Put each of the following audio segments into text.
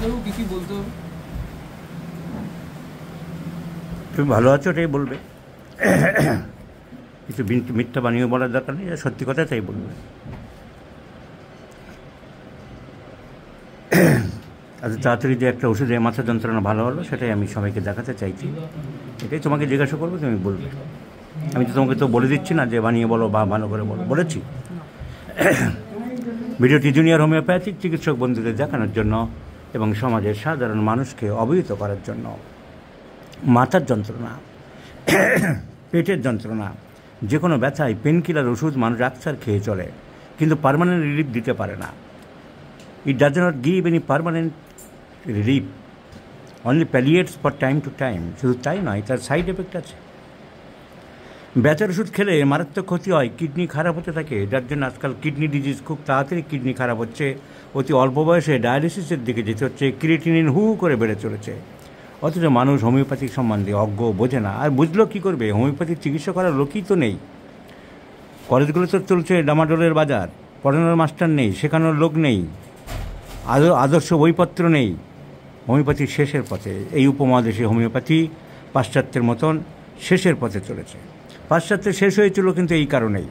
ডাক্তারবাবু কি বলতে হবে? তুমি ভালো আছো এটাই বলবে, কিছু মিথ্যা বানিয়ে বলার দরকার নেই, সত্যি কথা তাই বলবে। এত তাড়াতাড়ি যে একটা ওষুধে মাথা যন্ত্রণা ভালো হলো সেটাই আমি সবাইকে দেখাতে চাইছি। এটাই তোমাকে জিজ্ঞাসা করবো, তুমি বলবে। আমি তো তোমাকে তো বলে দিচ্ছি না যে বানিয়ে বলো বা ভালো করে বলো, বলেছি। ভিডিওটি জুনিয়র হোমিওপ্যাথিক চিকিৎসক বন্ধুদের দেখানোর জন্য এবং সমাজের সাধারণ মানুষকে অবহিত করার জন্য। মাথার যন্ত্রণা, পেটের যন্ত্রণা, যে কোনো ব্যথায় পেনকিলার ওষুধ মানুষ আক্সার খেয়ে চলে, কিন্তু পার্মানেন্ট রিলিফ দিতে পারে না। It does not give any permanent relief, only palliates for time to time. শুধু তাই নয়, তার সাইড এফেক্ট আছে। ব্যথার ওষুধ খেলে মারাত্মক ক্ষতি হয়, কিডনি খারাপ হতে থাকে, যার জন্য আজকাল কিডনি ডিজিজ, খুব তাড়াতাড়ি কিডনি খারাপ হচ্ছে, অতি অল্প বয়সে ডায়ালিসিসের দিকে যেতে হচ্ছে, ক্রিয়েটিনিন হু করে বেড়ে চলেছে। অথচ মানুষ হোমিওপ্যাথিক সম্বন্ধে অজ্ঞ, বোঝে না। আর বুঝলেও কী করবে, হোমিওপ্যাথিক চিকিৎসা করার লোকই তো নেই। কলেজগুলোতে চলছে ডামাডোলের বাজার, পড়ানোর মাস্টার নেই, শেখানোর লোক নেই, আদর্শ বইপত্র নেই। হোমিওপ্যাথি শেষের পথে, এই উপমহাদেশে হোমিওপ্যাথি পাশ্চাত্যের মতন শেষের পথে চলেছে। পাশ্চাত্যে শেষ হয়েছিল কিন্তু এই কারণেই,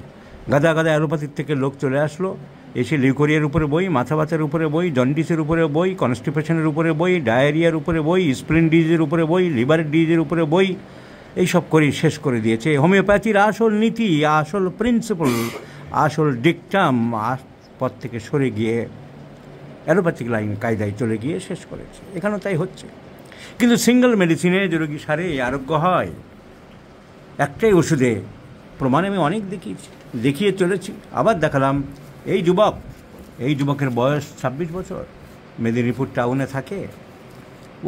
গাদা গাদা অ্যালোপ্যাথির থেকে লোক চলে আসলো, এসে লিউকোরিয়ার উপরে বই, মাথা ব্যথার উপরে বই, জন্ডিসের উপরে বই, কনস্টিপেশনের উপরে বই, ডায়রিয়ার উপরে বই, স্প্লিন ডিজিজের উপরে বই, লিভার ডিজিজের উপরে বই, এইসব করেই শেষ করে দিয়েছে। হোমিওপ্যাথির আসল নীতি, আসল প্রিন্সিপাল, আসল ডিকটাম পথ থেকে সরে গিয়ে অ্যালোপ্যাথিক লাইন কায়দায় চলে গিয়ে শেষ করেছে। এখানেও তাই হচ্ছে। কিন্তু সিঙ্গল মেডিসিনে যে রোগী সারে, আরোগ্য হয় একটাই ওষুধে, প্রমাণ আমি অনেক দেখিয়ে চলেছি, আবার দেখালাম। এই যুবকের বয়স 26 বছর, মেদিনীপুর টাউনে থাকে।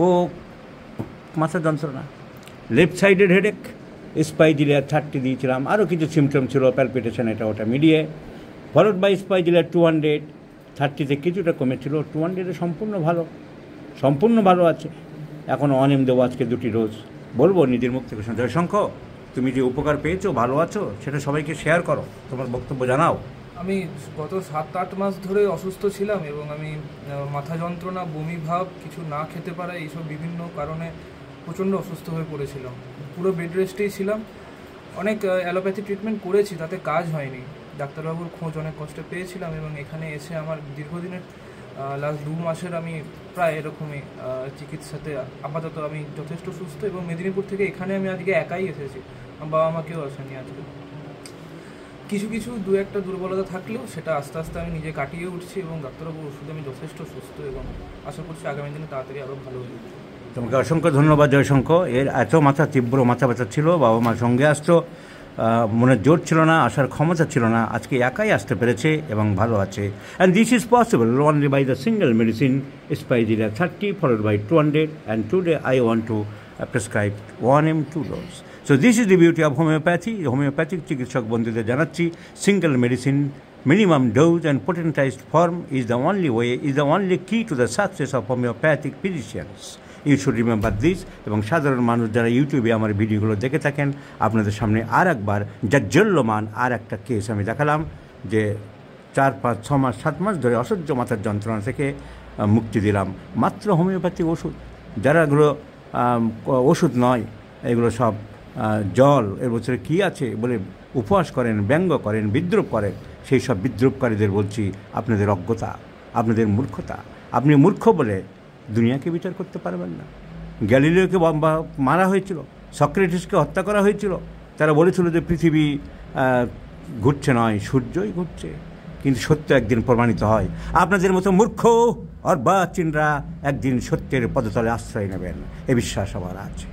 ও মাথা যন্ত্রণা, লেফট সাইডের হেডেক, স্পাইজিলিয়ার 30 দিয়েছিলাম, আরও কিছু সিমটম ছিল, প্যালপিটেশন, এটা ওটা মিডিয়ে, ফলোড বাই স্পাইজিলিয়ার 200। 30-তে কিছুটা কমেছিল, 200-এ সম্পূর্ণ ভালো আছে। এখন অনেম দেবো আজকে 2টি ডোজ। বলবো নিজের মুখ থেকে, জয়শঙ্খ তুমি যে উপকার পেয়েছো, ভালো আছো, সেটা সবাইকে শেয়ার করো, তোমার বক্তব্য জানাও। আমি গত 7-8 মাস ধরে অসুস্থ ছিলাম এবং আমি মাথা যন্ত্রণা, বমি ভাব, কিছু না খেতে পারা, এইসব বিভিন্ন কারণে প্রচণ্ড অসুস্থ হয়ে পড়েছিলাম। পুরো বেড রেস্টেই ছিলাম। অনেক অ্যালোপ্যাথি ট্রিটমেন্ট করেছি, তাতে কাজ হয়নি। ডাক্তারবাবুর খোঁজ অনেক কষ্টে পেয়েছিলাম এবং এখানে এসে আমার দীর্ঘদিনের লাস্ট 2 মাসের আমি প্রায় এরকমই চিকিৎসাতে আপাতত আমি যথেষ্ট সুস্থ। এবং মেদিনীপুর থেকে এখানে আমি আজকে একাই এসেছি, আমার বাবা মাকেও আসেনি আজকে। কিছু 2-1টা দুর্বলতা থাকলেও সেটা আস্তে আস্তে আমি নিজে কাটিয়ে উঠছি এবং ডাক্তারবাবুর ওষুধে আমি যথেষ্ট সুস্থ এবং আশা করছি আগামী দিনে তাড়াতাড়ি আরও ভালো হয়ে যাবে। তোমাকে অসংখ্য ধন্যবাদ জয়শঙ্খ। এর এত তীব্র মাথা ব্যথা ছিল, বাবা মার সঙ্গে আসতো, মনের জোর ছিল না, আসার ক্ষমতা ছিল না, আজকে একাই আসতে পেরেছে এবং ভালো আছে। And this is possible only by the single medicine spigelia 30 followed by 200, and today I want to prescribe 1 m 2 dose. So this is the beauty of homeopathy. Homeopathic চিকিৎসক বন্ধুদের জানাচ্ছি, single medicine, minimum dose and potentized form is the only way, is the only key to the success of homeopathic physicians. You should remember this. এবং সাধারণ মানুষ যারা ইউটিউবে আমার ভিডিওগুলো দেখে থাকেন, আপনাদের সামনে আর একবার জাজ্জল্যমান আর একটা কেস আমি দেখালাম, যে 4, 5, 6 মাস, 7 মাস ধরে অসহ্য মাথার যন্ত্রণা থেকে মুক্তি দিলাম মাত্র হোমিওপ্যাথিক ওষুধ। যারা এগুলো ওষুধ নয়, এগুলো সব জল, এর বছরে কী আছে বলে উপহাস করেন, ব্যঙ্গ করেন, বিদ্রুপ করেন, সেই সব বিদ্রুপকারীদের বলছি, আপনাদের অজ্ঞতা, আপনাদের মূর্খতা। আপনি মূর্খ বলে দুনিয়াকে বিচার করতে পারবেন না। গ্যালিলিওকে মারা হয়েছিল, সক্রেটিসকে হত্যা করা হয়েছিল, তারা বলেছিল যে পৃথিবী ঘুরছে নয়, সূর্যই ঘুরছে, কিন্তু সত্য একদিন প্রমাণিত হয়। আপনাদের মতো মূর্খ অর্বাচীনরা একদিন সত্যের পদতলে আশ্রয় নেবেন, এ বিশ্বাস আমার আছে।